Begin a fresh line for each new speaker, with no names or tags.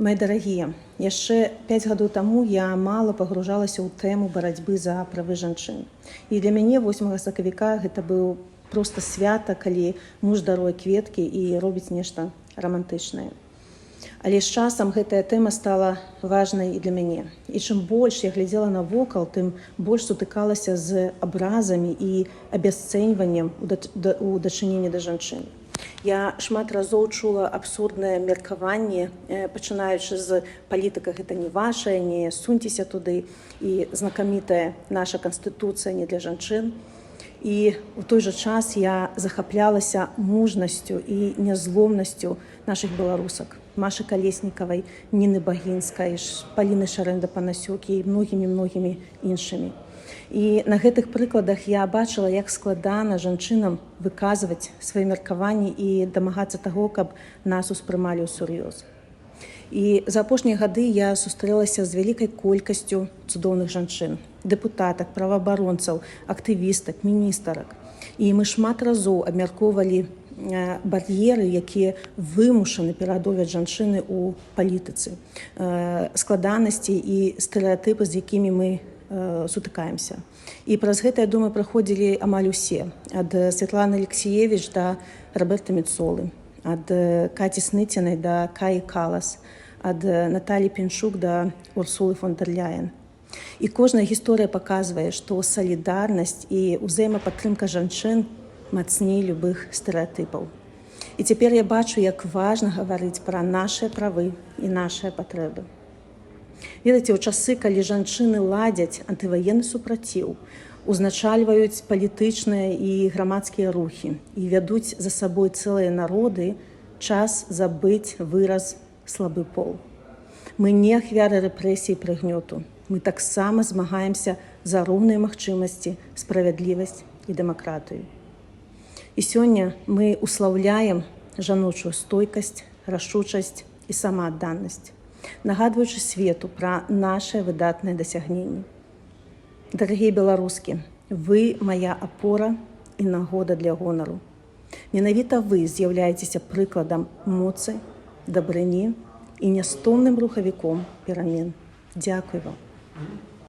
Мои дарагія, яшчэ 5 гадоў таму я мала пагружалася ў тэму барацьбы за правы жанчын. І для мяне 8 сакавіка гэта быў проста свята, калі муж даруе кветкі і робіць нешта рамантычнае. Але з часам гэтая тэма стала важнай і для мяне. І чым больш я глядзела навокал, тым больш сутыкалася з абразамі і абясцэньваннем у дачыненні да жанчын. Я шмат разоў чула абсурднае меркаванне, пачынаючы з палітыка гэта не ваша, не суньцеся туды, і знакамітая наша канстытуцыя не для жанчын. І ў той жа час я захаплялася мужнасцю і нязломнасцю нашых беларусак. Машы Калеснікавай, Ніны Багінскай, Паліны Шарэнда-Панасюк і многімі іншымі. І на гэтых прыкладах я бачыла, як складана жанчынам выказваць свае меркаванні і дамагацца таго, каб нас успрымалі ўсур'ёз. І за апошнія гады я сустрэлася з вялікай колькасцю цудоўных жанчын, дэпутатак, праваабаронцаў, актывістак, міністарак. І мы шмат разоў абмяркоўвалі бар'еры, якія вымушаны пераадолець жанчыны ў палітыцы, складанасці і стэрэатыпы, з якімі мы сутыкаемся. І праз гэта, я думаю, праходзілі амаль усе. Ад Святланы Алексіевіч да Роберта Мецолы, ад Каці Сныцінай да Каі Калас, ад Наталі Пінчук да Урсулы фон дер Ляєн. І кожная гісторыя паказвае, што салідарнасць і ўзаемападтрымка жанчын мацней любых стэрэатыпаў. І цяпер я бачу, як важна гаварыць пра нашыя правы і нашыя патрэбы. Ведаеце, у часы, калі жанчыны ладзяць антываенны супраціў, узначальваюць палітычныя і грамадскія рухі і вядуць за сабой цэлыя народы, час забыць выраз слабы пол. Мы не ахвяры рэпрэсій прыгнёту. Мы таксама змагаемся за роўныя магчымасці, справядлівасць і дэмакратыю. І сёння мы услаўляем жаночую стойкасць, рашучасць і самаадданасць, нагадваючы свету пра нашыя выдатныя дасягненні. Дарагія беларускі, вы моя апора і нагода для гонару. Менавіта вы з'яўляецеся прыкладам моцы, дабрыні і нястомным рухавіком перамен. Дзякуй вам.